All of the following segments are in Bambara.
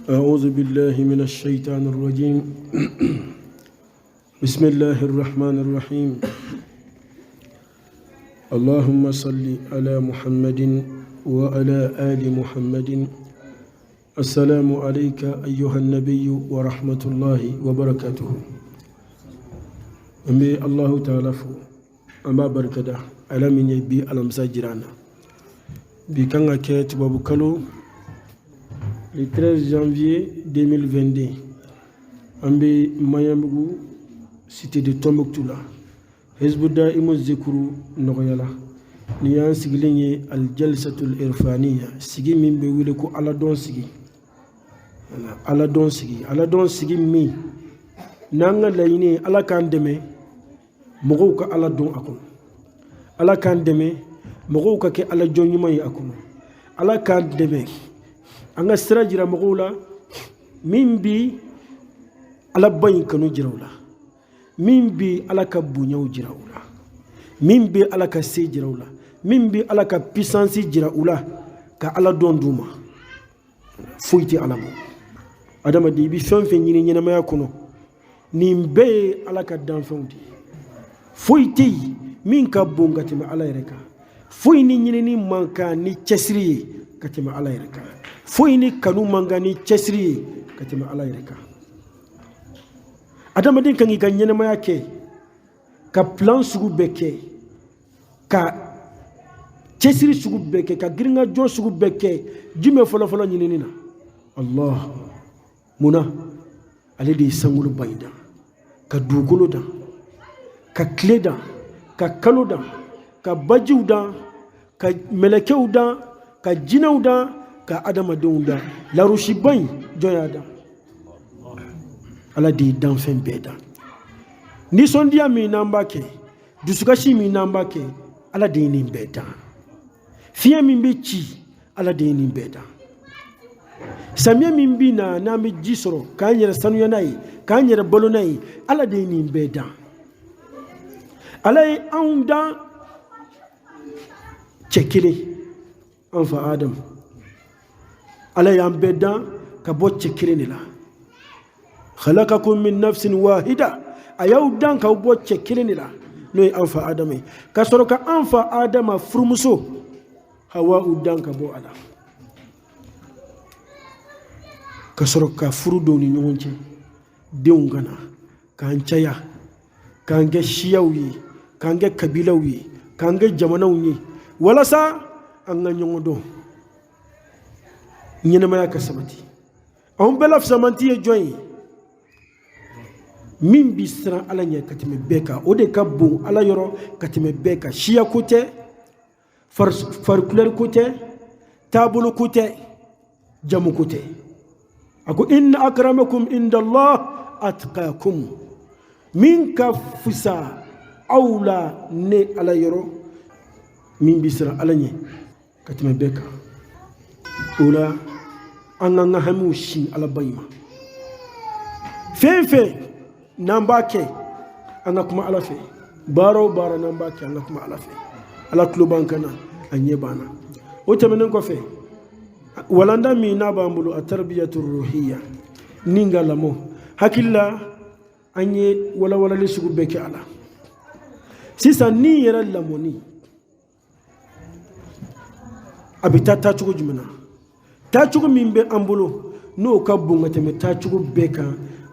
أعوذ بالله من الشيطان الرجيم بسم الله الرحمن الرحيم اللهم صل على محمد وعلى آل محمد السلام عليك أيها النبي ورحمة الله وبركاته أمي الله تعالى فو أما بركة على من يبي ألم سجرانا بكنا كيت بابكالو le 13 janvier 2022 ambe Mayambugu cité de Tombouctou Hizbut Imu Zikru Nogoyala ni yan sigilenye al jalsatul irfaniya sigi min be wile ko ala don sigi mi nanga layini ala kan deme mogo ka ala don akon ala kan deme mogo ka ke ala jonyuma yi akon ala kan deme anga sira jira mogo la min bi ala bayin kanu jirawla min bi ala ka bunyaw jirawla min bi ala ka se jirawla min bi ala ka puissance jirawla ka ala don duma fuyti ala mo adama di bi fen fen nyini nyina maya kuno ni mbe ala ka dan fawdi fuyti min ka bongati ma ala yereka fuy ni nyini ni manka ni chesri katima ala yereka fuy ni kanu manga ni chesri katima ala yereka adama din kan ga nyina maya ke ka plan sugu beke ka chesri sugu beke ka giringa jo sugu beke jume folo folo nyini na Allah muna ale de sangulu bayda ka dugulu da ka kleda ka kaluda ka bajuda ka melekeuda ka jinauda ka adama dunda la rushibay joyada ala de dan fen beda ni sondia mi nambake dusukashi mi nambake ala de ni beda fiye mi bechi ala de ni beda samia min bina na mi jisoro kan yere sanu yanai kan yere bolo nai ala de ni beda alai aunda chekile anfa adam alai am beda ka bo chekile ni la khalaqakum min nafsin wahida ayaw dan ka bo chekile ni la noy anfa adam ka soro ka anfa adama furmuso hawa udan ka bo ala ka soro ka furu doni nyonche deungana kan chaya kan ge shiyawi kan ge kabilawi kan ge jamanawi wala sa an ga nyongodo nyina maya ka sabati on belaf samanti e joyi min bisra ala nya katime beka o de kabbu ala yoro katime beka shiya kote far couleur kote tabulu kote jamu kote ako inna akramakum indallah atqakum min ka fusa awla ne ala yoro min bisra ala nya katime beka ola ananga hamu shi ala bayma fefe nambake anga kuma ala fe baro bara nambake anga kuma ala fe ala klubankana anye bana o tamenen ko fe walanda mi na bambulu atarbiyatu ruhiyya ninga lamo hakilla anye wala le sugu beke ala sisa ni yera lamoni abita ta chugo jumana ta chugo mimbe ambulo no kabunga teme ta chugo beka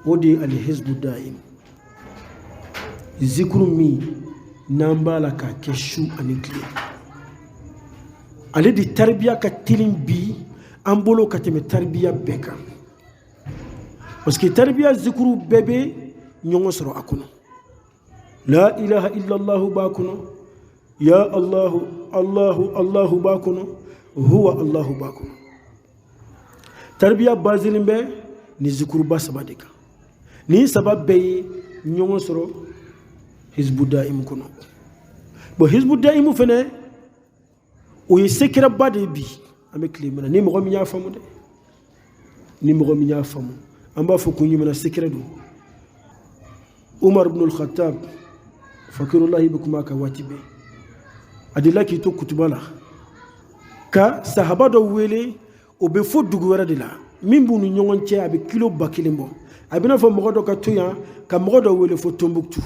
wodi al hizbu daim zikru mi nambala ka keshu anikli ale di tarbiya ka tilim bi ambolo ka teme tarbiya beka parce que tarbiya zikru bebe nyongo soro akuno la ilaha illa allah bakuno ya allah allah bakuno huwa allah bakuno tarbiya bazilimbe ni zikru basabadika ni sababbe nyongo soro hizbu daim kuno bo hizbu daim fene o yesekira bade bi amekli mana ni mo mi nya famu de ni mo mi nya famu amba fo ko nyimana sekira do Umar ibn al-Khattab fakirullahi bikuma ka watibe adilaki to kutubala ka sahaba do wele o be fo dugu wara de la min b'u ni ɲɔgɔn cɛ a bɛ kilo 1000 bɔ a bɛna fɔ mɔgɔ dɔ ka to yan ka mɔgɔ dɔ wele fo Tombouctou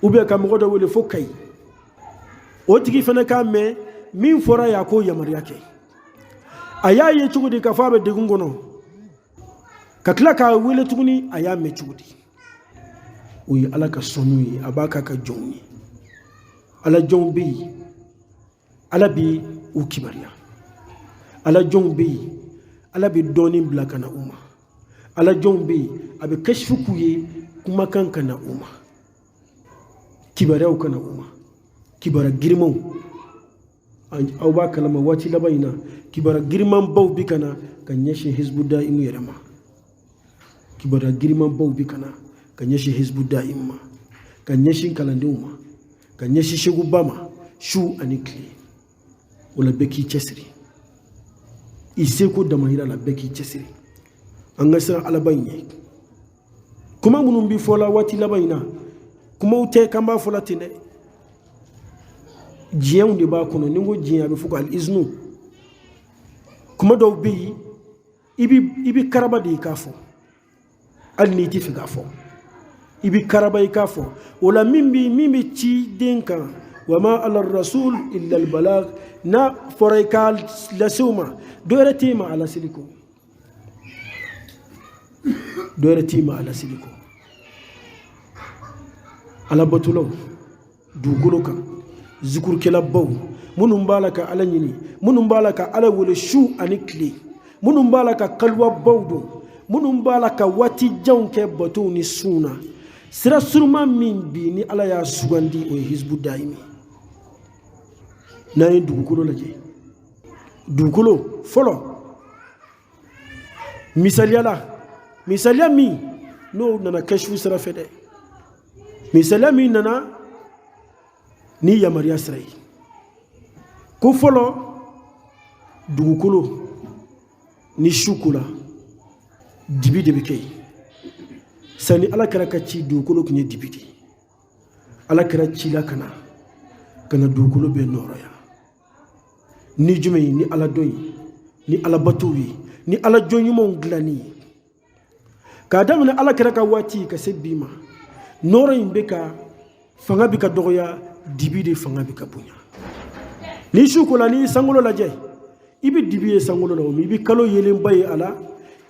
ou bien ka mɔgɔ dɔ wele fo Kayi o tigi fana k'a mɛn min fɔra y'a ko yamaruya kɛ a y'a ye cogo di k'a fɔ a bɛ degun kɔnɔ ka tila k'a wele tuguni a y'a mɛn cogo di o ye Ala ka sɔnniw ye a b'a k'a ka jɔnw ye Ala jɔnw bɛ yen Ala bɛ u kibariya Ala jɔnw bɛ yen Ala bɛ dɔɔnin bila ka na u ma Ala jɔnw bɛ yen a bɛ kasifu k'u ye kumakan ka na u ma kibariyaw ka na u ma kibara girimanw aw b'a kalama waati laban in na kibara girimanbaw bɛ ka na ka ɲɛsin Hizbu Da'imu yɛrɛ ma kibara girimanbaw bɛ ka na ka ɲɛsin Hizbu Da'imu ma ka ɲɛsin kalandenw ma ka ɲɛsin seguba ma su ani tile o la bɛɛ k'i cɛsiri i seko damayira la bɛɛ k'i cɛsiri an ka siran Alaba in ɲɛ kuma minnu bɛ fɔ la waati laban in na kumaw tɛ k'an b'a fɔ la ten dɛ diɲɛw de b'a kɔnɔ ni n ko diɲɛ a bɛ fɔ ko al-iznu kuma dɔw bɛ yen i bɛ karaba de i k'a fɔ hali n'i tɛ fɛ k'a fɔ i bɛ karaba i k'a fɔ o la min bɛ ci den kan wa ma ala rasul illa al-balagh n'a fɔra i k'a lase o ma dɔ wɛrɛ tɛ ma a laseli kɔ dɔ wɛrɛ tɛ ma a laseli kɔ alabatulaw dugukolo kan zikurukɛlabaw minnu b'a la ka Ala ɲini minnu b'a la ka Ala wele su ani tile minnu b'a la ka kaliwabaw don minnu b'a la ka waati janw kɛ batow ni sunw na sira suruma min bi ni Ala y'a sugandi o ye Hizbu Da'imu n'an ye dugukolo lajɛ dugukolo fɔlɔ misaliya min n'o nana kɛsifu sira fɛ dɛ misaliya min nana ni yamariya sira ye ko fɔlɔ dugukolo ni su kola dibi de bɛ kɛ yen sani Ala kɛra ka ci dugukolo tun ye dibi de Ala kɛra cila ka na dugukolo bɛɛ nɔrɔya ni jumɛn ye ni Ala dɔn ye ni Ala batow ye ni Ala jɔn ɲumanw dilanni ye k'a daminɛ Ala kɛra ka waati ka se bi ma nɔrɔ in bɛ ka fanga bɛ ka dɔgɔya dibi de fanga bɛ ka bonya ni su kola ni sankolo lajɛ i bɛ dibi ye sankolo la i bɛ kalo yelenba ye a la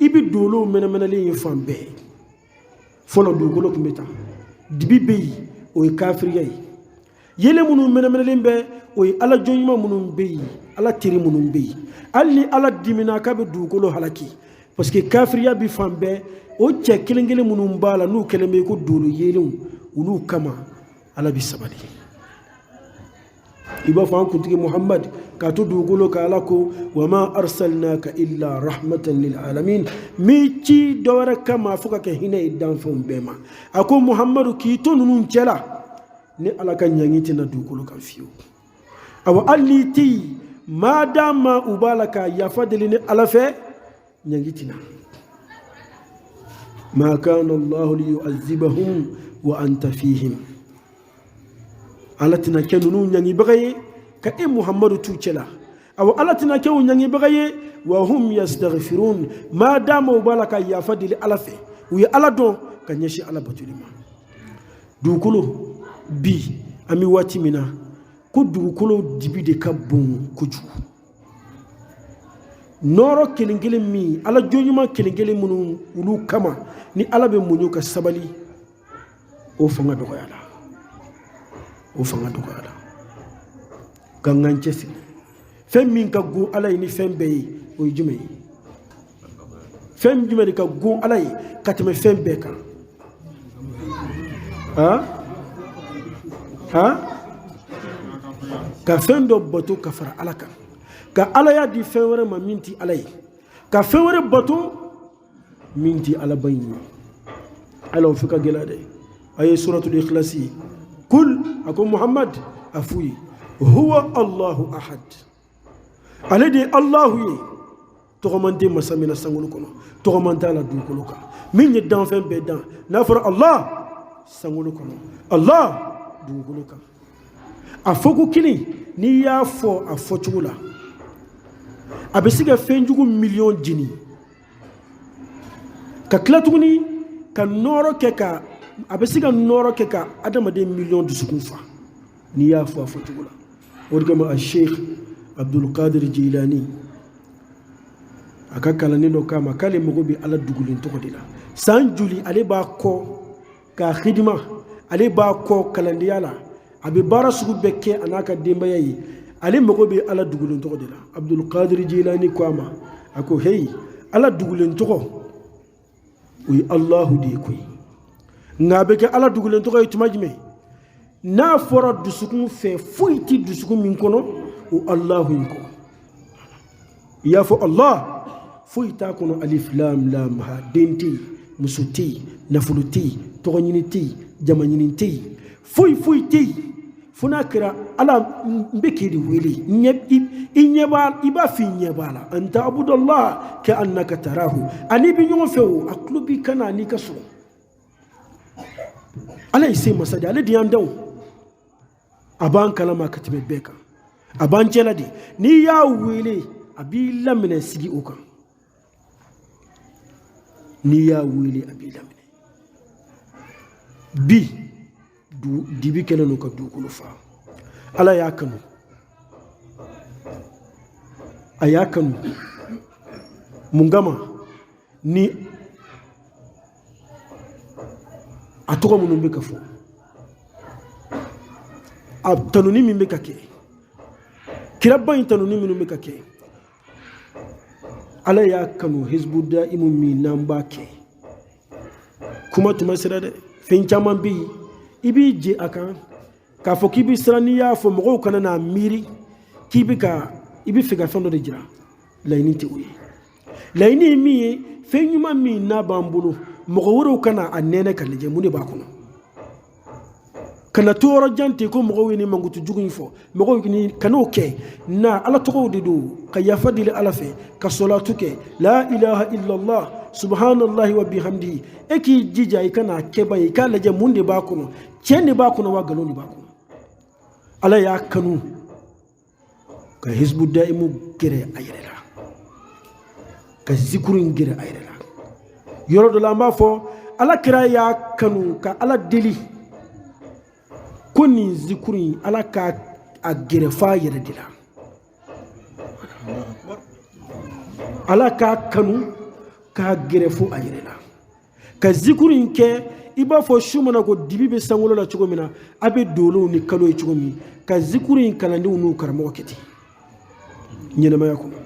i bɛ dolow mɛnɛmɛnɛlen ye fan bɛɛ fɔlɔ dugukolo tun bɛ tan dibi bɛ yen o ye kafiriya ye yelen minnu mɛnɛmɛnɛlen bɛ o ye Ala jɔn ɲuman minnu bɛ yen Ala teri minnu bɛ yen hali ni Ala dimina k'a bɛ dugukolo halaki parce que kafiriya bɛ fan bɛɛ o cɛ kelen kelen minnu b'a la n'u kɛlen bɛ ko dolo yelenw olu kama Ala bɛ sabali i b'a fɔ an kuntigi Muhammad k'a to dugukolo ka Ala ko wa ma arsalnaka illa rahmatan lil alamin mi ci dɔ wɛrɛ kama fo ka kɛ hinɛ ye danfɛnw bɛɛ ma a ko Muhammadu k'i to ninnu cɛ la ni Ala ka ɲangi tɛna dugukolo kan fiyewu awa hali n'i tɛ yen maa d'a ma u b'a la ka yafa deli ni Ala fɛ ɲangi tɛna ma kana Allahu liyu'azzibahum wa anta fihim Ala tɛna kɛ ninnu ɲangibaga ye ka e Muhammadu t'u cɛ la awa Ala tɛna kɛ u ɲangibaga ye wa hum yastaghfirun maa d'a ma u b'a la ka yafa deli Ala fɛ u ye Ala dɔn ka ɲɛsin Ala batoli ma dugukolo bi an bɛ waati min na ko dugukolo dibi de ka bon kojugu nɔrɔ kelen kelen min Ala jɔn ɲuman kelen kelen minnu olu kama ni Ala bɛ muɲu ka sabali o fanga dɔgɔyara k'an k'an cɛsiri fɛn min ka go Ala ye ni fɛn bɛɛ ye o ye jumɛn ye fɛn jumɛn de ka go Ala ye ka tɛmɛ fɛn bɛɛ kan ka fɛn dɔ bato ka fara Ala kan ka Ala y'a di fɛn wɛrɛ ma min tɛ Ala ye ka fɛn wɛrɛ bato min tɛ Ala ba in ye Ala o fɛ ka gɛlɛya dɛ a ye suratul Ikhlas ye kul a ko Muhammad a f'u ye huwa Allahu ahad ale de ye Allahu ye tɔgɔman tɛ masa min na sankolo kɔnɔ tɔgɔman t'a la dugukolo kan min ye danfɛn bɛɛ dan n'a fɔra Allah sankolo kɔnɔ Allah dugukolo kan a fɔ ko kelen n'i y'a fɔ a fɔcogo la a bɛ se ka fɛn jugu miliyɔn jeni ka tila tuguni ka nɔɔrɔ kɛ ka a bɛ se ka nɔɔrɔ kɛ ka adamaden miliyɔn dusukun fa n'i y'a fɔ a fɔcogo la o de kama a sheikh abdulkadir jilani a ka kalanin dɔ k'a ma k'ale mago bɛ ala dugulen tɔgɔ de la san joli ale b'a kɔ k'a hidima ale b'a kɔ kalandenya la a bɛ baara sugu bɛɛ kɛ a n'a ka denbaya ye ale mago bɛ ala dugulen tɔgɔ de la abdulkadir jilani ko a ma a ko heyi ala dugulen tɔgɔ o ye alahu de ye koyi nka a bɛ kɛ ala dugulen tɔgɔ ye tuma jumɛn n'a fɔra dusukun fɛ foyi tɛ dusukun min kɔnɔ o alahu in kɔ i y'a fɔ allah foyi t'a kɔnɔ alif lam lam ha den tɛ yen muso tɛ yen nafolo tɛ yen tɔgɔ ɲini tɛ yen jama ɲini tɛ yen foyi foyi tɛ yen fo n'a kɛra ala n bɛ k'e de wele i b'a fɔ i ɲɛ b'a la an ta'budallah ka'annaka tarahu ani bɛ ɲɔgɔn fɛ o a tulo b'i kan na n'i ka sɔrɔ ala ye se masa de ale de y'an da o a b'an kalama ka tɛmɛ bɛɛ kan a b'an cɛla de n'i y'a wele a b'i laminɛ sigi o kan n'i y'a wele a b'i laminɛ bi dibi kɛlen don ka dugukolo fa ala y'a kanu a y'a kanu mun kama ni a tɔgɔ minnu bɛ ka fɔ a tanuni min bɛ ka kɛ kiraba in tanuni minnu bɛ ka kɛ ala y'a kanu hizbu da'imu min n'an b'a kɛ kuma tuma sera dɛ fɛn caman bɛ yen i b'i je a kan k'a fɔ k'i bɛ siran n'i y'a fɔ mɔgɔw kana n'a miiri k'i bɛ i bɛ fɛ ka fɛn dɔ de jira laɲini tɛ o ye laɲini ye min ye fɛn ɲuman min n'a b'an bolo mɔgɔ wɛrɛw kana a nɛnɛ ka lajɛ mun de b'a kɔnɔ kana to yɔrɔ jan ten ko mɔgɔw ye nin mankutu jugu in fɔ mɔgɔw ni kan'o kɛ na ala tɔgɔw de don ka yafa deli ala fɛ ka salatu kɛ la ilaha illallah subhanallahi wa bihamdihi e k'i jija i kana kɛba ye i k'a lajɛ mun de b'a kɔnɔ tiɲɛ de b'a kɔnɔ wa nkalon de b'a kɔnɔ ala y'a kanu ka hizbu da'imu gɛrɛ a yɛrɛ la ka zikuru in gɛrɛ a yɛrɛ la yɔrɔ dɔ la an b'a fɔ ala kira y'a kanu ka ala deli ko nin zikuru in ala k'a gɛrɛ f'a yɛrɛ de la ala k'a kanu k'a gɛrɛ fo a yɛrɛ la ka zikuru in kɛ i b'a fɔ su mana ko dibi bɛ sankolo la cogo min na a bɛ dolow ni kalo ye cogo min ka zikuru in kalandenw n'u karamɔgɔ kɛ ten ɲɛnɛmaya kɔnɔ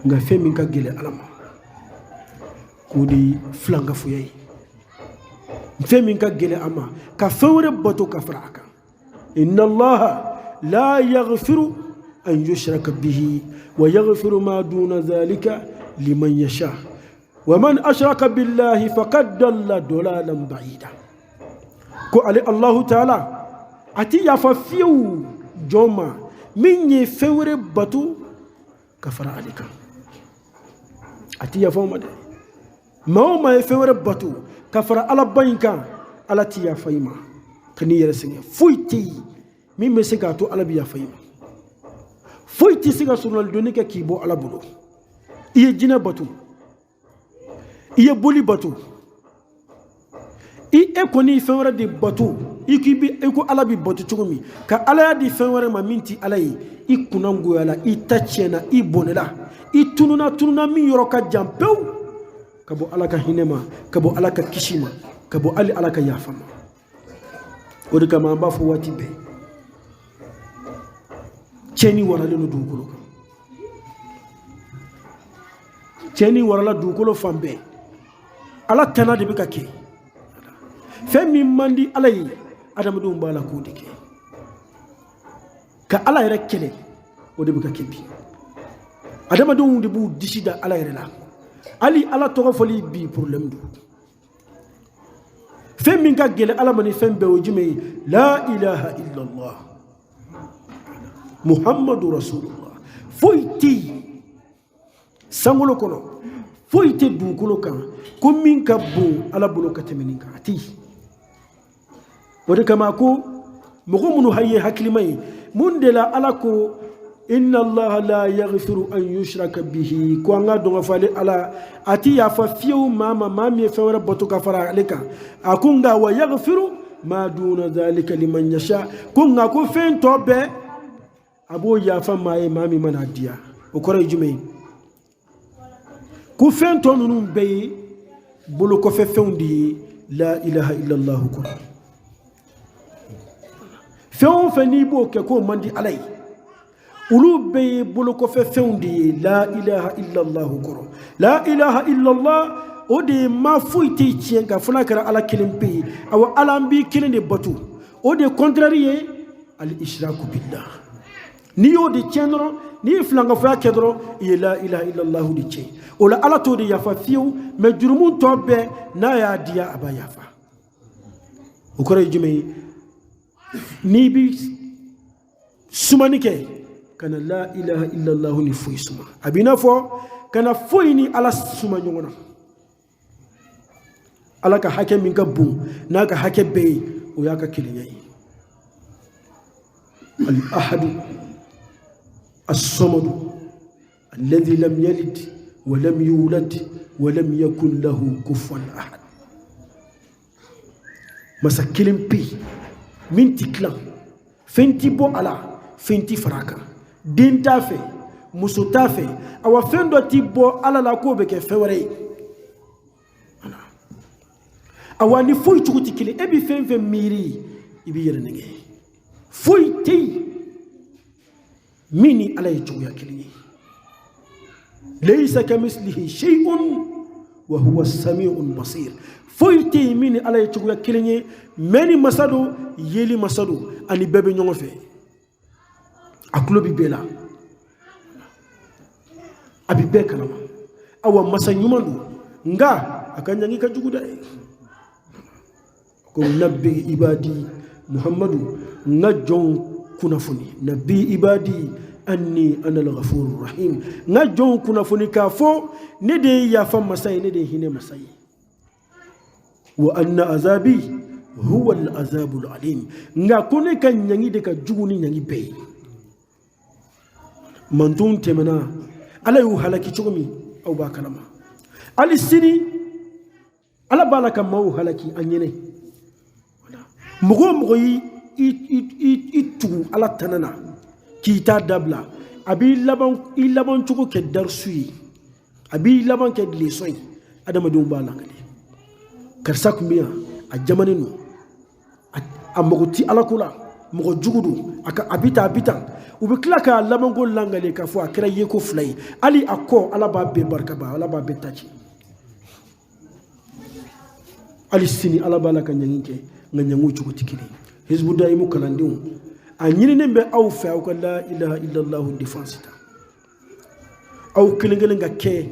nka fɛn min ka gɛlɛn ala ma k'o de ye filankafoya ye fɛn min ka gɛlɛn a ma ka fɛn wɛrɛ bato ka fara a kan inna allaha la yaghfiru an yushraka bihi wa yaghfiru ma duna dhalika liman yasha wa man ashraka billahi faqad dalla dalalan ba'ida ko ale allahu ta'ala ati yafa fiyewu jɔn ma min ye fɛn wɛrɛ bato ka fara ale kan a ti yafa o ma dɛ maa o maa ye fɛn wɛrɛ bato ka fara ala ba in kan ala ti yafa i ma ka n'i yɛrɛ sɛgɛn foyi tɛ yen min bɛ se k'a to ala bɛ yafa i ma foyi tɛ se ka surunalidonni kɛ k'i bɔ ala bolo i ye jinɛ bato i ye boli bato e kɔni ye fɛn wɛrɛ de bato i ko ala bɛ bato cogo min ka ala y'a di fɛn wɛrɛ ma min tɛ ala ye i kunna goyala i ta tiɲɛna i bɔnɛla i tununa min yɔrɔ ka jan pewu ka bɔ ala ka hinɛ ma ka bɔ ala ka kisi ma ka bɔ hali ala ka yafa ma o de kama an b'a fɔ waati bɛɛ tiɲɛni waralen don dugukolo kan tiɲɛni warala dugukolo fan bɛɛ ala tana de bɛ ka kɛ fɛn min man di ala ye adamadenw b'a la k'o de kɛ ka ala yɛrɛ kɛlɛ o de bɛ ka kɛ bi adamadenw de b'u disi da ala yɛrɛ la hali ala tɔgɔ fɔli bi problème don fɛn min ka gɛlɛn ala ma ni fɛn bɛɛ o jumɛn ye la ilaha illallah muhammadu rasulullah foyi tɛ yen sankolo kɔnɔ foyi tɛ dugukolo kan ko min ka bon ala bolo ka tɛmɛ nin kan a tɛ yen o de kama ko mɔgɔ minnu ye hakilima ye mun de la ala ko inna allaha la yaghfiru an yushraka bihi ko anga donga fale ala ati ya fa fiu mama mami fewra botu ka fara aleka akunga wa yaghfiru ma duna dhalika liman yasha kunga ko fen tobe abo ya fa mai mami mana dia o kore jume ku fen to nunun be bulu ko fe fewndi la ilaha illa allah ko few fani bo ke ko mandi alai ulu be bulu ko fe fewndi la ilaha illa allah ko la ilaha illa allah o de ma fuiti cienga funa kara ala kilimpi aw alambi kilinde batu o de contrarier al ishraku billah ni yo de tiendro ni flanga fa kedro ya la ilaha illa allah de ci o la ala to de yafa fiu me jurumun tobe na ya dia aba yafa o ko jume ni bi sumanike kana la ilaha illa allah ni fuy suma abina fo kana fuy ni ala suma nyongona ala ka hake min gabbu naka hake be o yaka kilinyai al ahad as-samad alladhi lam yalid wa lam yulad wa lam yakul lahu kufuwan ahad masakilim pi min tiklan fenti bo ala fenti faraka dinta fe musuta fe awa fendo tibbo ala la ko be ke fewre awani foy chukuti kile ebi fenfe miri ibi yere nge foy tey mini ala chuya kile laysa kamislihi shay'un wa huwa as-sami'ul basir foy tey mini ala chuya kile meni masado yeli masado ani bebe nyongo fe akulo bi bela abi be kanama awa masanyumando nga akanyangi ka juguda ko nabbi ibadi muhammadu najon kunafuni nabbi ibadi anni ana al-ghafurur rahim najon kunafuni ka fo ne de ya fa masai ne de hine masai wa anna azabi huwa al-azabul alim nga kone kan nyangi de ka juguni nyangi be mantun temena ala yu halaki chugumi au ba kalama ali sini ala balaka mau halaki anyene mugo itu ala tanana kita dabla abi laban chugo ke darsui abi laban ke lesoy adama do bala ngade karsak miya a jamaninu a mogoti ala kula mogo jugudu aka abita ubi klaka laban go langale ka fo akra yeko flay ali akko ala ba be barka ba ala ba betachi ali sini ala bala kan nyinke nganyangu chugo tikini hizbu daimu kalandium anyini nembe aw fa aw la ilaha illa allah defensita aw kilingele nga ke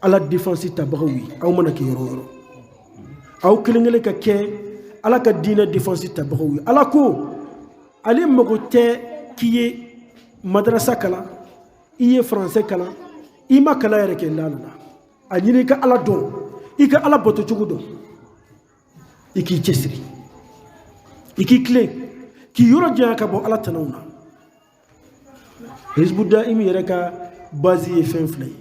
ala defensita bagawi aw manake yoro aw kilingele ka ke ala ka dina defensita bagawi ala ko ali mogote kiye madrasa kala iye français kala ima kala yere ke lalla anyini ka ala don ika ala boto chugo don iki chesri iki kle ki yoro jaka bo ala tanawna hizbu daimi yereka bazi fenflay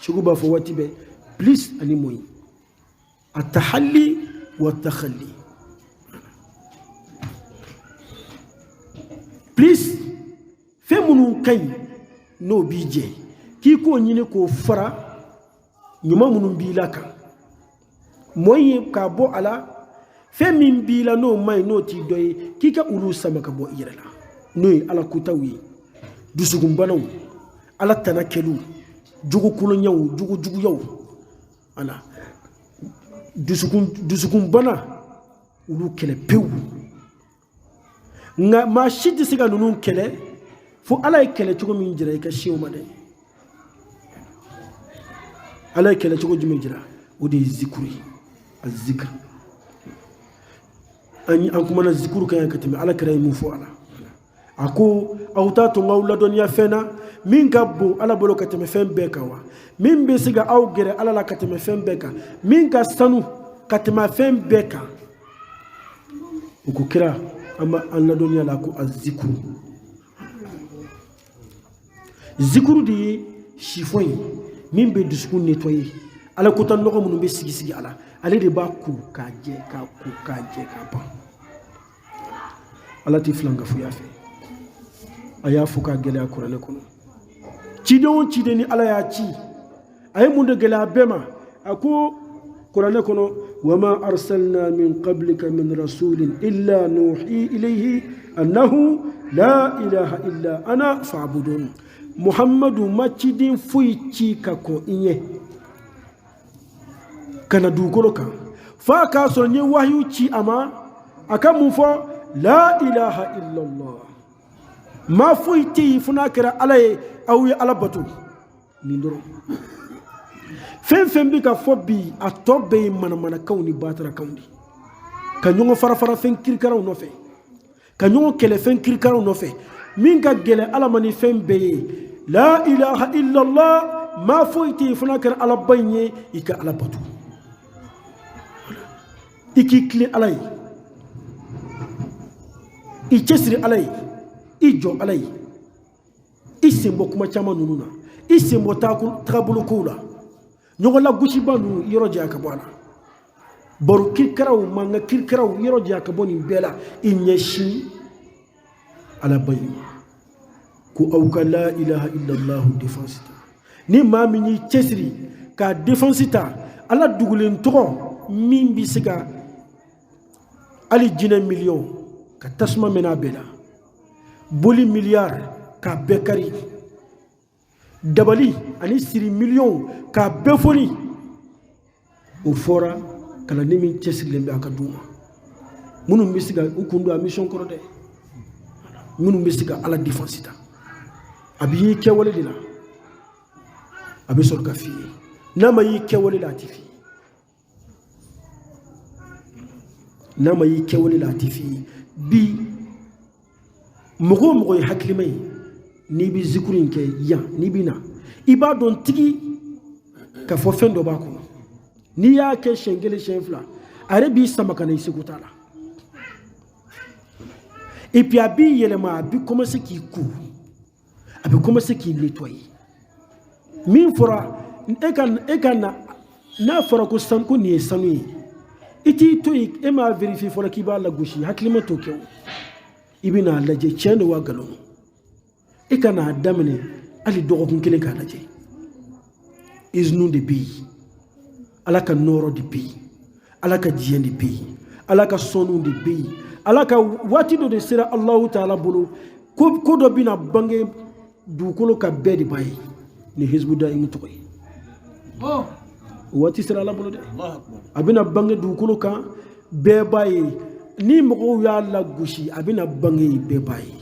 shuguba fo watibe please ani moy at-tahalli wa at-takhalli please femunu kay no bije ki ko nyine ko fara nyuma munun bilaka moy ka bo ala femin bila no mai no ti doy kika ulu sama ka bo irala noy ala kutawi dusugum banaw ala tanakelu jugu kulo nyaw jugu yaw ala dusugum bana ulu kele pew nga ma shidi siga nunun kele fu ala kele chugo min jira ka shiwma de ala kele chugo jumi jira odi zikuri az-zikr an kuma na zikuru kan katimi ala kare mu fo ala ako awtatu ngawla dunya fena min gabbu ala bolo katimi fen bekawa min be siga aw gere ala la katimi fen beka min ka sanu katima fen beka uko kira amma alla dunya la ko az-zikru zikuru de ye chiffon ye min bɛ dusukun nettoyer ala ko tan nɔgɔ minnu bɛ sigi sigi ala ale de b'a ko k'a jɛ k'a ko k'a jɛ k'a ban ala tɛ filan ka foyi fɛ a y'a fɔ k'a gɛlɛya kuranɛ kɔnɔ ciden o ciden ni ala y'a ci a ye mun de gɛlɛya bɛɛ ma a ko kuranɛ kɔnɔ wama arsalna min qablika min rasulin illa nuhi ilayhi annahu la ilaha illa ana fa'budun muhammadu ma ciden foyi ci ka kɔn i ɲɛ kana dugukolo kan f'a k'a sɔrɔ n ye wahyu ci a ma a ka mun fɔ la ilaha illallah ma foyi tɛ yen fo n'a kɛra ala ye aw ye ala bato nin dɔrɔn fɛn fɛn bɛ ka fɔ bi a tɔ bɛɛ ye manamanakanw ni batarakaw de ka ɲɔgɔn fara fɛn kirikaraw nɔfɛ ka ɲɔgɔn kɛlɛ fɛn kirikaraw nɔfɛ min ka gɛlɛ ala ma ni fɛn bɛɛ ye la ilaha illallah ma foyi tɛ yen fo n'a kɛra ala ba in ye i ka ala bato i k'i tilen ala ye i cɛsiri ala ye i jɔ ala ye i sen bɔ kuma caman ninnu na i sen bɔ taabolo kow la ɲɔgɔn lagosiba ninnu yɔrɔ janya ka bɔ a la baro kirikaraw manga kirikaraw yɔrɔ janya ka bɔ nin bɛɛ la i ɲɛsin ala ba in ko aw ka la ilaha illallah défense ta ni maa min y'i cɛsiri ka défense ta ala dugulen tɔgɔ min bɛ se ka hali jinɛ miliyɔn ka tasuma mɛnɛ a bɛɛ la boli miliyari k'a bɛɛ kari dabali ani siri miliyɔn k'a bɛɛ foni o fɔra kalanden min cɛsirilen bɛ a ka d'u ma minnu bɛ se ka u kun don a mission kɔrɔ dɛ minnu bɛ se ka ala défense ta a bɛ y'i kɛwale de la a bɛ sɔrɔ ka f'i ye n'a ma y'i kɛwale la a tɛ f'i ye n'a ma y'i kɛwale la a tɛ f'i ye bi mɔgɔ o mɔgɔ ye hakilima ye n'i bɛ zikuru in kɛ yan n'i bɛ na i b'a dɔn tigi ka fɔ fɛn dɔ b'a kɔnɔ n'i y'a kɛ siɲɛ kelen siɲɛ fila a yɛrɛ b'i sama ka na i seko t'a la et puis a b'i yɛlɛma a bɛ commencer k'i ko a bɛ commencer k'i nettoyer min fɔra e ka na n'a fɔra ko sanu ko nin ye sanu ye i t'i to yen e m'a vérifier fɔlɔ k'i b'a lagosi hakilima t'o kɛ o i bɛ n'a lajɛ tiɲɛ de wa nkalon e ka n'a daminɛ hali dɔgɔkun kelen k'a lajɛ izinu de bɛ yen ala ka nɔɔrɔ de bɛ yen ala ka diɲɛ de bɛ yen ala ka sɔnniw de bɛ yen ala ka waati dɔ de sera alahu taala bolo ko dɔ bɛna bange dugukolo ka bɛɛ de b'a ye ni hizbuda imu tɔgɔ ye o waati sera ala bolo dɛ a bɛna bange dugukolo kan bɛɛ b'a ye ni mɔgɔw y'a lagosi a bɛna bange bɛɛ b'a ye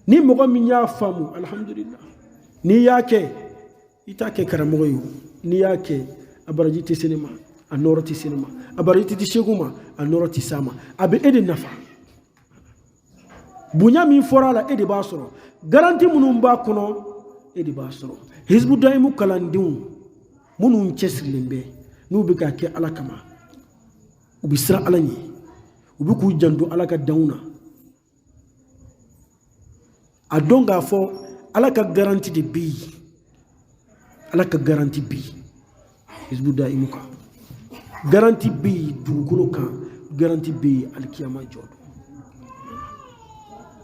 ni mɔgɔ min y'a faamu alhamdulillah n'i y'a kɛ i t'a kɛ karamɔgɔ ye o n'i y'a kɛ a baraji tɛ se ne ma a nɔɔrɔ tɛ se ne ma a baraji tɛ segu ma a nɔɔrɔ tɛ s'a ma a bɛ e de nafa bonya min fɔra a la e de b'a sɔrɔ garanti minnu b'a kɔnɔ e de b'a sɔrɔ hizbudayimu kalandenw minnu cɛsirilen bɛ n'u bɛ k'a kɛ ala kama u bɛ siran ala ɲɛ u bɛ k'u janto ala ka danw na a dɔn k'a fɔ ala ka garanti de bɛ yen ala ka garanti bɛ yen hizbudayimu kan garanti bɛ yen dugukolo kan garanti bɛ yen alikiyama jɔ don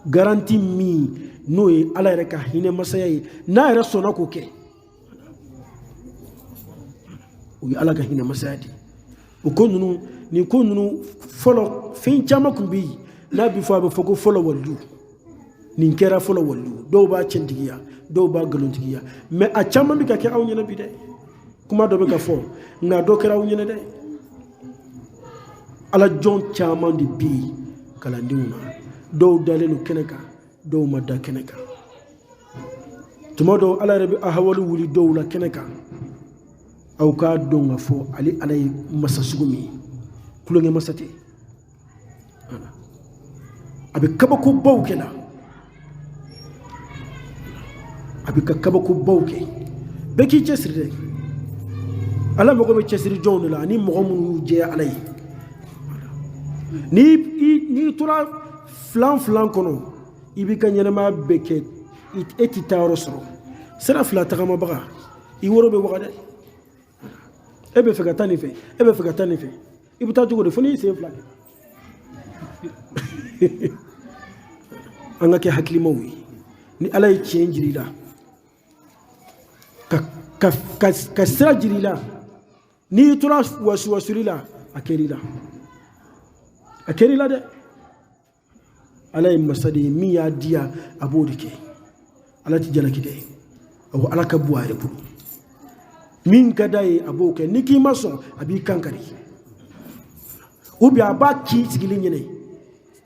garanti min n'o ye ala yɛrɛ ka hinɛ masaya ye n'a yɛrɛ sɔnna k'o kɛ o ye ala ka hinɛ masaya de o ko ninnu nin ko ninnu fɔlɔ fɛn caman tun bɛ yen n'a bɛ fɔ a bɛ fɔ ko fɔlɔ waliyu nin kɛra fɔlɔ waliyu dɔw b'a cɛntigiya dɔw b'a nkalontigiya mɛ a caman bɛ ka kɛ aw ɲɛna bi dɛ kuma dɔ bɛ ka fɔ nka dɔ kɛra aw ɲɛna dɛ ala jɔn caman de bɛ yen kalandenw na dɔw dalen don kɛnɛ kan dɔw ma da kɛnɛ kan tuma dɔw ala yɛrɛ bɛ ahawali wuli dɔw la kɛnɛ kan aw k'a dɔn ka fɔ ale ala ye masa sugu min ye kulonkɛ masa tɛ a bɛ kabakobaw kɛ la a bɛ ka kabakobaw kɛ bɛɛ k'i cɛsiri dɛ ala mago bɛ cɛsiri jɔnw de la ani mɔgɔ minnu y'u jɛya ala ye n'i tora filan kɔnɔ i b'i ka ɲɛnamaya bɛɛ kɛ e tɛ taa yɔrɔ sɔrɔ sera fila tagama baga I woro be waga de ebe fe ka tani fe ebe fe ka tani fe I buta jogo de foni se fla anga ke hakli mawi ni alay change la ka sira jiri la ni tora wasuri la akeri la de alay masadi mi ya dia abodike alati jalaki de aw alaka buare bulu min kadai aboke niki maso abi kankari ubi abaki sigili nyene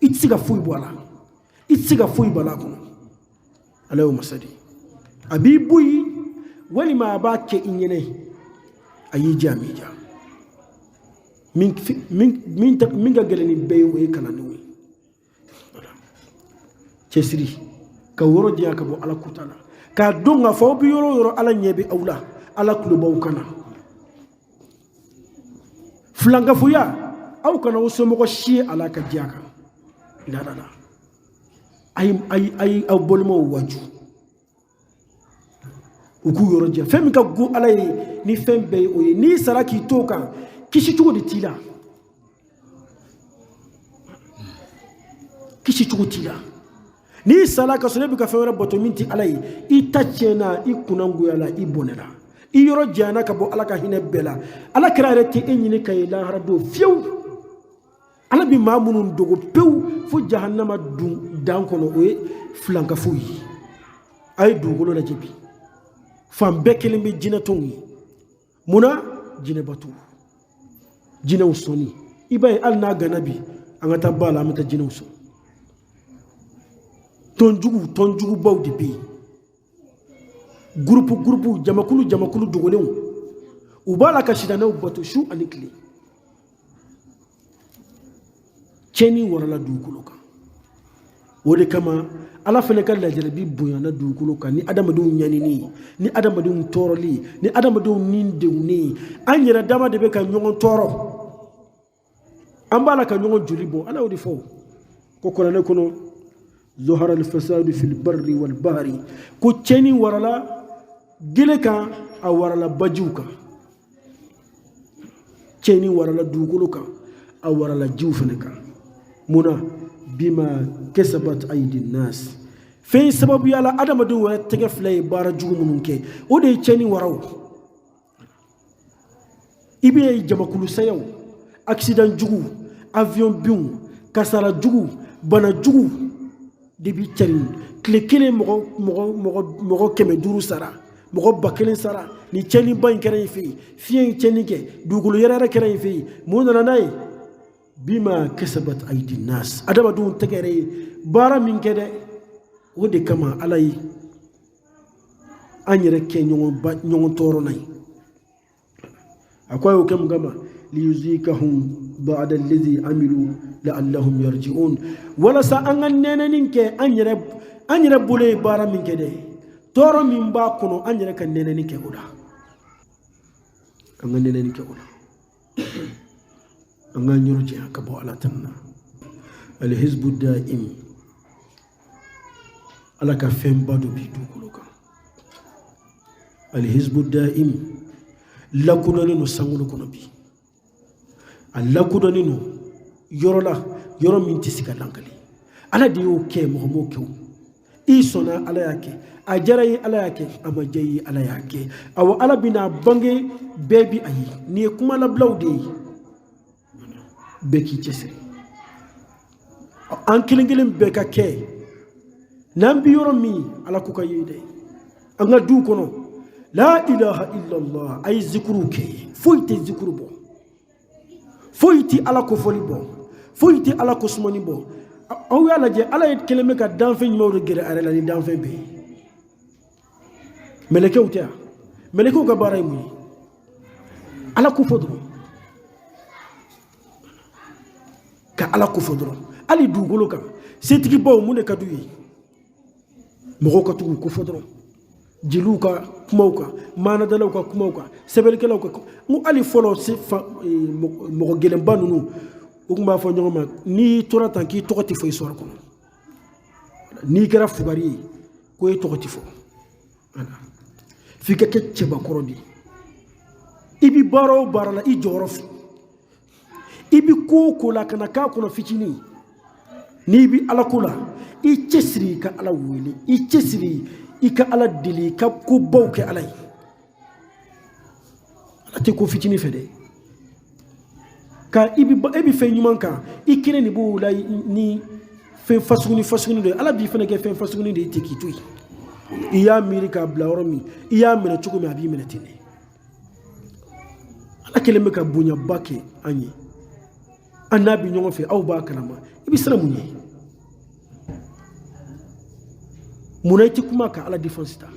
itsiga fuyi bwala itsiga fuyi bala ko alay masadi abi buyi wani ma abake inyene ayi jamija min ga geleni bewe kana ni cesiri ka woro dia ka bo ala kutala ka donga fo bi yoro ala nyebe awla ala klubaw kana flanga fuya aw kana usomo ko shi ala ka diaka la ay aw bolmo waju uku yoro dia fem ka go ala ni fem be o ni saraki toka kishi tugo de tila ni salaka so ne bi ka fewra boto minti alai itachena ikunangu yala ibonela iyoro jana ka bo alaka hine bela ala krare ti enyini kay la harado fiew ala bi mamunun dogo pew fu jahannama dun dankono o flanka fuyi ay dugolo la jebi fam bekele bi jina tongi muna jina batu jina usoni ibay alna ganabi anga tabala amata jina usoni tonjugu baw de bi groupe jamakulu dogolew ubala ka shidana ubatu shu anikli cheni warala dukuluka wode kama ala fene ka lajalabi buyana dukuluka ni adamadu nyanini ni adamadu toroli ni adamadu nindewni anyira dama de be ka nyon toro ambala ka nyon julibo ala wodi fo ko kolane kono ظهر الفساد في البر والبحر كوتشيني ورلا جلكا او ورلا بجوكا تشيني ورلا دوغلوكا او ورلا جوفنكا منا بما كسبت ايدي الناس في سبب يالا ادم دو تغفلي بار جومنكي ودي تشيني وراو ibe jamakulu sayaw accident jugu avion bium kasara jugu bana jugu debi tari klekele mogo keme duru sara mogo bakelen sara ni cheni ban kere fi fien cheni ke dugulu yara kere fi mona nay bima kasabat aidi nas adama dun tegere bara min kede wode kama alai anyere ke nyon toro nay akoy o kem gama liyuzikahum ba'da alladhi amilu la'allahum yarji'un wala sa angan neneninke anyere bule bara min kede toro min ba kono anyere kan neneninke oda angan neneninke oda angan nyurje ka bo ala tanna al hizbu da'im ala ka fembado bi dukuluka al hizbu da'im lakunani no sangulu kono bi allakunani no yoro min tisika lankali ala de yo ke mo ke isona ala yake ajarayi ala yake amajayi ala yake aw ala bina bange bebi ayi ni kuma la blawde beki cese an kilingilin beka ke nambi yoro mi ala kuka yede anga du kono la ilaha illallah ay zikru ke foyte zikru bo foyti ala ko foli bo foyti ala ko sumani bo aw yalla je ala yet keleme ka danfe nyimo gere arela ni danfe be meleke utia meleke ka baray mu ala ko fodro ka ala ko fodro ali dugolo ka setigi bo mu ne ka duyi mo ko tu ko fodro jiluka kumauka mana dalauka kumauka sebelke lauka mu ali folo se mo gelen banunu ugma fo nyoma ni tora tanki tokoti fo isor ko ni kera fugari ko e tokoti fo fika ke ceba korodi ibi baro barala i jorof ibi ko la kana ka kono fitini ni bi ala kula i cesri ka ala wili i cesri i ka ala dili ka ko bawke alay ate ko fitini fede ka ibi fe nyuman ka i kire ni bo la ni fe fasuguni do ala bi fene ke fe fasuguni de tikitui iya miri ka bla oromi iya mena chuko mi abi mena tine ala keleme ka bunya bake anyi annabi nyongo fe aw ba kalama ibi sala munye munayti kuma ka ala defense ta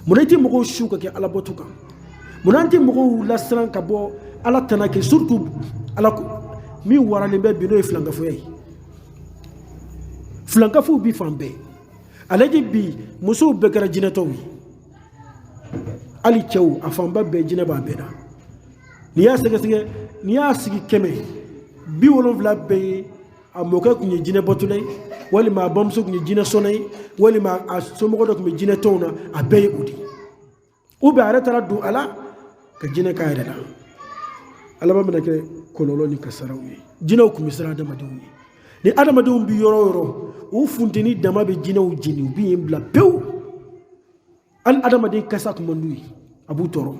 munayti mo ko shuka ke ala botuka munanti mo ko lasran ka bo ala tanake surtout ala ko mi warane be bino e flanga fo yai flanga fo bi fambe alaji bi muso be gara jinato wi ali chew afamba be jinaba be da ni ya sigi keme bi wolon vla be amoka kunye jine botulay wali ma bamso kunye jine sonay wali ma asomo do kunye jine tona abe udi ube arata du ala ka jine kayre da ala ba mena ke kololo ni kasarawi jine ku misra da maduni ni adama dum bi yoro o funteni dama be jine o jini bi embla pew al adama de kasa ko mandui abu toro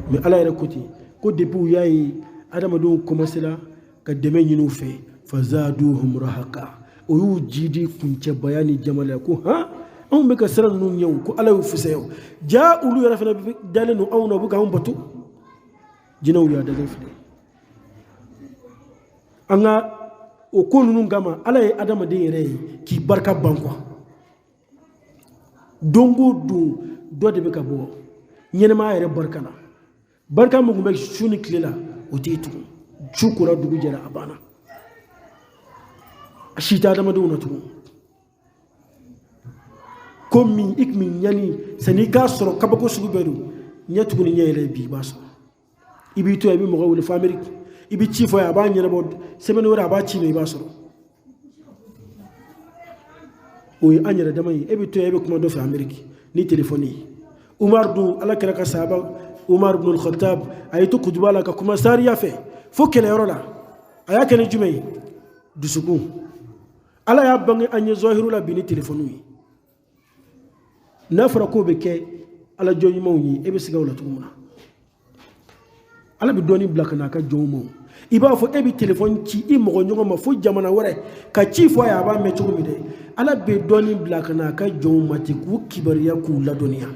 mais ala yere koti ko debu yayi adama dum commencer la ka deme ñinu fe fazaduhum rahaqa o yu jidi kunce bayani jamala ko ha on be ka sara nu ñew ko ala yu fuseyo ja ulu yara fena dalenu awno bu ka on batu jinaw ya daga fi anga o ko nunu gama ala ye adama de yere ki barka banko dongo do de be ka bo ñenema yere barkana barka mo gumbe shuni klela o titu chukura dugu jara abana ashita adama do na tu komi ikmi nyani sani ka soro kabako sugu bedu nyatu ni nyele bi baso ibi to ibi mo gawul fa amerique ibi chifo ya ba nyere bod semene wora ba chi no baso o yi anyere damay ibi to ibi kuma do fa amerique ni telephone umar du ala kala ka sahaba umar ibn al-khattab ayatu kudbala ka kuma sariya fe fokele yorola aya kene jumay dusuku ala ya bangi anye zahiru la bini telefonu yi nafra ko be ke ala joyi mawni ebe siga wala tumuna ala bi doni black na ka jomo iba fo ebi telefon ci i mo nyongo ma fo jamana wore ka ci fo ya ba me chugumi de ala be doni black na ka jomo mati ku kibariya ku la doniya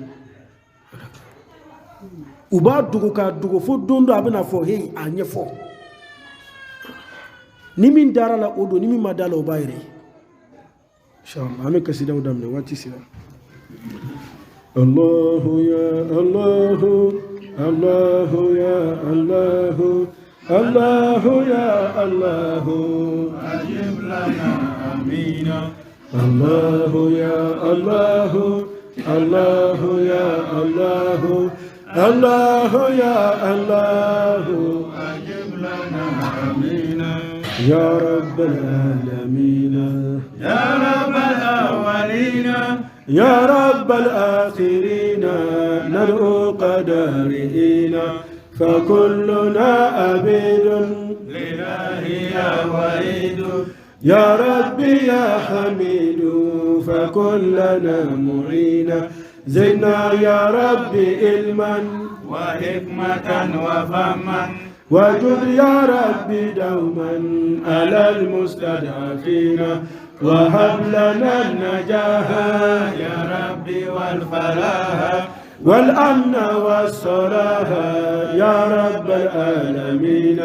uba dugu ka dugu fo dondo abina fo hey anye fo nimin dara la odo nimin madala o bayre inshallah ame kasida udamne wati sira Allah ya Allah Allah ya Allah Allah ya Allah ajib lana amina Allah ya Allah Allah ya Allah الله يا الله أجب لنا آمين يا رب العالمين يا رب الأولين يا رب الآخرين ندعو قدرين فكلنا عبيد لله يا وعيد يا ربي يا حميد فكلنا معين زدنا يا ربي علما وحكمة وفهما وجد يا ربي دوما على المستضعفين وهب لنا النجاح يا ربي والفلاح والأمن والصلاح يا رب العالمين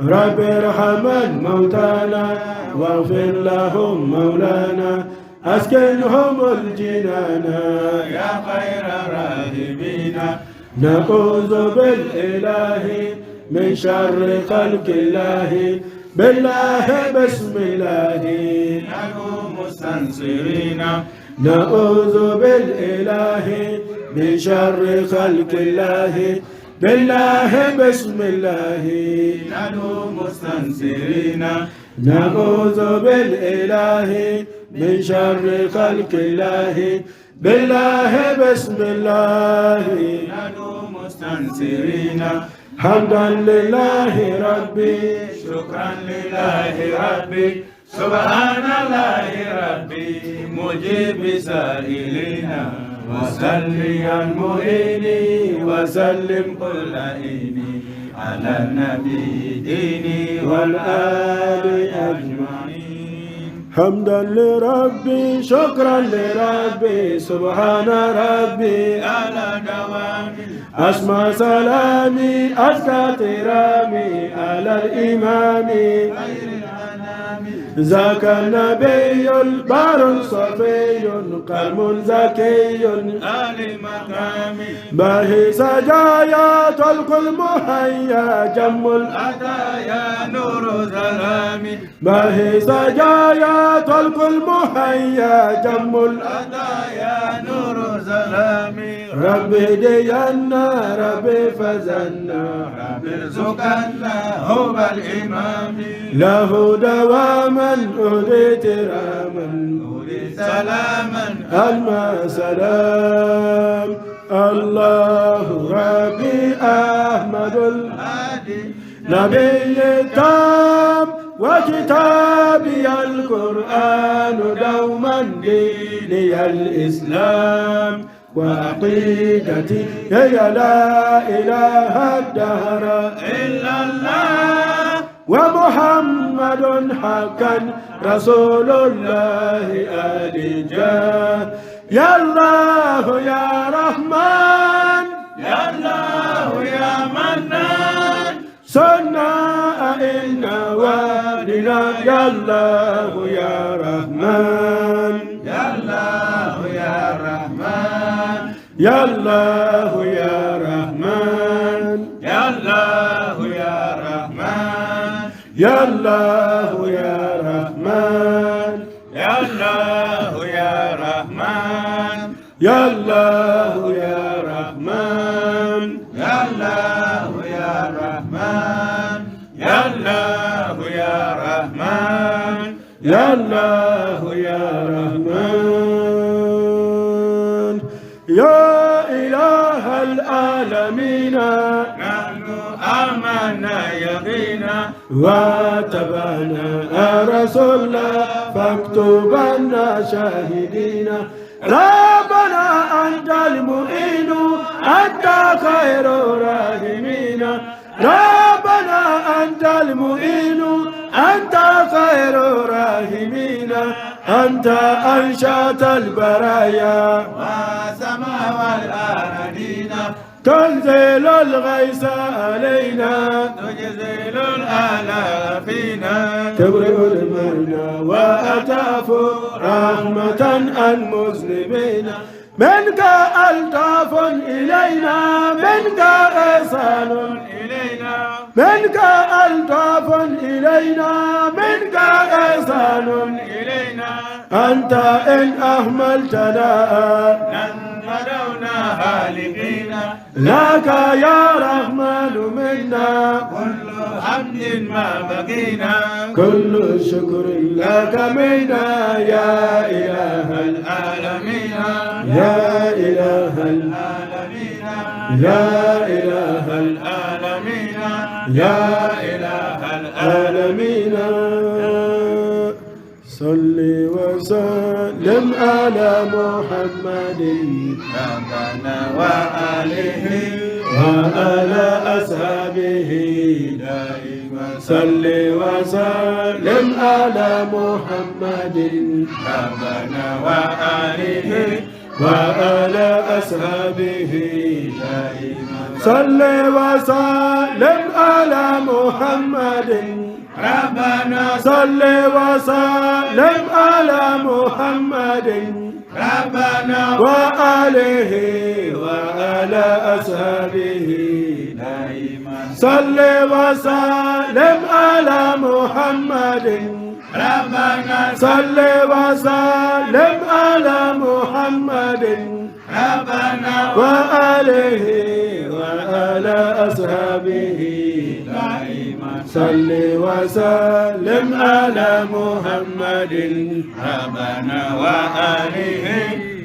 رب ارحم موتانا واغفر لهم مولانا أسكنهم الجنان يا خير الراحمين نعوذ بالإله من شر خلق الله بالله بسم الله نكون مستنصرين نعوذ بالإله من شر خلق الله بالله بسم الله نكون مستنصرين نعوذ بالإله من شر خلق الله بالله بسم الله ندعو مستنصرين حمدا لله ربي شكرا لله ربي سبحان الله ربي مجيب سائلنا وصليا معيني وسلم كل عيني على النبي ديني والآل أجمعين حمدا لربي شكرا لربي سبحان ربي على دوام أسمى سلامي أزكى احترامي على الإمام خير الأنام ذاك النبي البار صفي قلم زكي آل مقام باهي سجايا طلق المحيا جم عطايا نور ظلام باهي سجايا طلق المحيا جم عطايا نور ظلام ربي دينا ربي فزنا رب ارزقنا هو الإمام له دواما أهديت راما سلاما الماء سلام الله ربي أحمد هادي النبي التام وكتابي القرآن دوما ديني الإسلام وعقيدتي هي لا إله الدهر إلا الله ومحمد حقا رسول الله ألجاه يا الله يا رحمن يا الله يا منان سنة إن وادنا يا الله يا رحمن يا الله يا رحمن يا الله يا رحمن يا الله يا رحمن يا الله يا رحمن يا الله يا رحمن يا الله يا رحمن يا الله يا رحمن يا الله يا رحمن يا الله يا رحمن يا إله العالمين نحن آمنا يقينا واتبعنا رسول الله فاكتبنا شاهدين ربنا أنت المعين أنت خير الراحمين ربنا أنت المعين أنت خير الراحمين أنت أنشأت البرايا وسماء والأرضين تنزل الغيث علينا تجزل الآلاء فينا تبرئ المرنى وأتاف رحمة عن مسلمين منك ألطاف إلينا منك إحسان إلينا منك ألطاف إلينا منك إحسان إلينا أنت إن أهملتنا بدونا هالكين لك يا رحمن منا كل حمد ما بقينا كل شكر لك منا يا إله العالمين يا إله العالمين يا إله العالمين يا إله العالمين صل وسلم على محمد ربنا وآله وعلى أصحابه دائما صل وسلم على محمد ربنا وآله وعلى أصحابه دائما صل وسلم على محمد ربنا صل وسلم على محمد ربنا وآله وعلى أصحابه دائما صل وسلم على محمد ربنا صل وسلم على محمد ربنا وآله وعلى أصحابه دائما صل وسلم على محمد ربنا وآله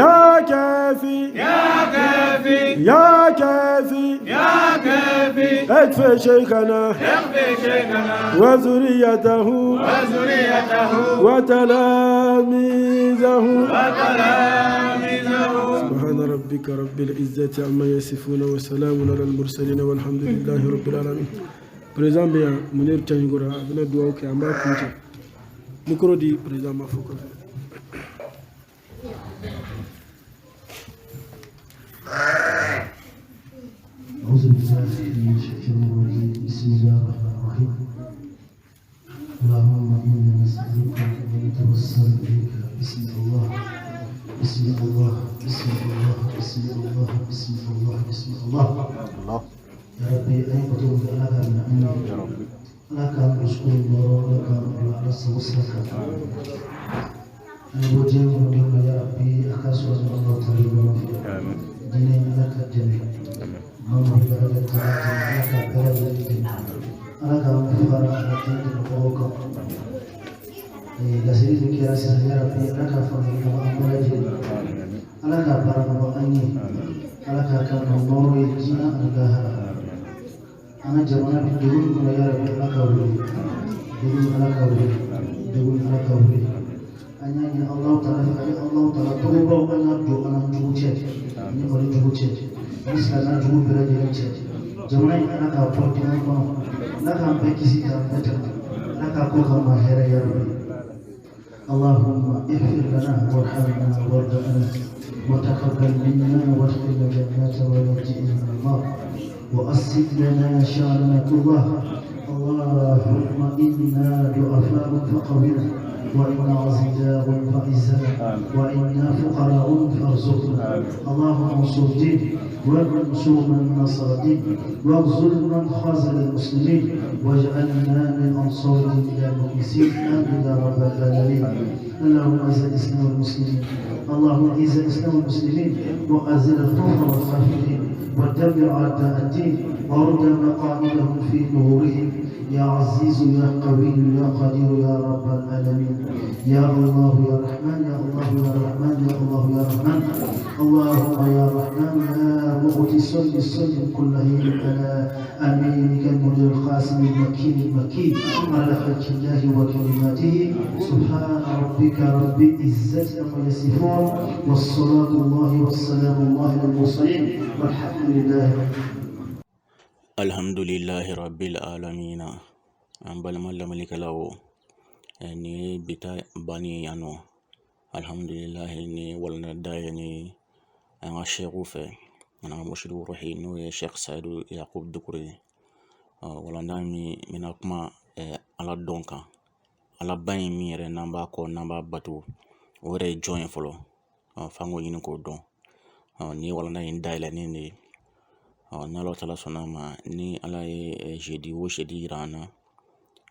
يا كافي يا كافي يا كافي يا كافي اكفي شيخنا اغفر شيخنا وذريته وذريته وتلاميذه وتلاميذه. سبحان ربك رب العزة عما يصفون وسلام على المرسلين والحمد لله رب العالمين. Président Béa Mounir Tchangora abina duwa ke amba kunta micro di président Mafuka. أعوذ بالله من الشيطان الرجيم بسم الله الرحمن الرحيم اللهم إنا نسألك ونتوسل إليك بسم الله بسم الله بسم الله بسم الله بسم الله بسم الله يا ربي أي قدوم لك من عندك لك نشكر الله لك على وصلك أنا بوجه من يا ربي أكاسر الله تعالى دين لك الجميع Mama ibadah kita berada di anak kami para hati berpokok. Dasari fikir saya Rabbi anak kami kami berada anak para bapa ini anak kami memori jina negara anak zaman dulu mulai Rabbi anak kami hanya ini Allah Taala tolong anak doa anak cuci ini boleh cuci misalnya jual beraja jangan anak apa jangan kau nak sampai kisi tak betul nak aku kau mahir ya Rabbi Allahumma ighfir lana warhamna warhamna wa taqabbal minna wadkhilna jannata wa najina min an-nar wa assid lana sha'nana kullah Allahumma inna du'afa'un faqawina وإنا عزيزاء فإزنا وإنا فقراء فارزقنا اللهم انصر دين وانصر من نصر دين واغزل من خازل المسلمين واجعلنا من أنصار دين المخلصين آمين يا رب العالمين اللهم أعز الإسلام والمسلمين اللهم أعز الإسلام والمسلمين وأزل الكفر والكافرين ودمر أعداء الدين ورد مقامهم في ظهورهم يا عزيز يا قوي يا قدير يا رب العالمين يا الله يا رحمن يا الله يا رحمن يا الله يا رحمن اللهم يا رحمن يا مؤتي الصل كل حين على أمينك المجد القاسم المكين على خلق الله وكلماته سبحان ربك رب العزة عما يصفون والصلاة الله والسلام الله على المرسلين والحمد لله Alhamdulillahi rabbil alamina an balmalla malikalawo ni bita bani yano alhamdulillahi ni walna daya ni an shekhu fe an murshidu ruhi no ye Sheikh Saidu Yaqub Dukure walanda mi mina kuma ala donka ala bani mi yere namba ko namba batu ore join folo fango yin ko don ni walanda in daya ni n'Allah Ta'ala sɔnna ma ni ala ye jeudi o jeudi yira an na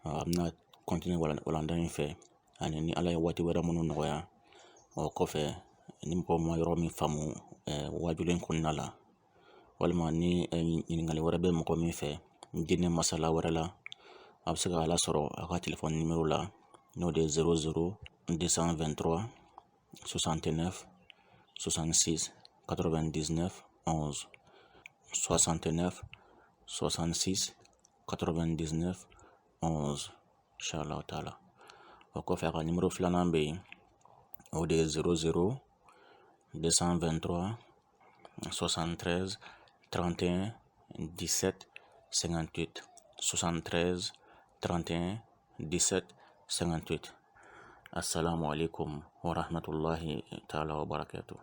a bɛna continuer walanda in fɛ ani ni ala ye waati wɛrɛ minnu nɔgɔya kɔfɛ ni mɔgɔ ma yɔrɔ min faamu wajulen kɔnɔna la walima ni ɲininkali wɛrɛ bɛ mɔgɔ min fɛ dinɛ masala wɛrɛ la a bɛ se ka ala sɔrɔ a ka téléphone numéro la n'o de 00 223 69 66 99 11 69 66 99 11 Inch'Allah Ta'ala. Kɔfɛ a ka numéro filanan bɛ yen o de ye 00 223 73 31 17 58 73 31 17 58. Assalamu alaikum wa rahmatullahi ta'ala wa barakatuh.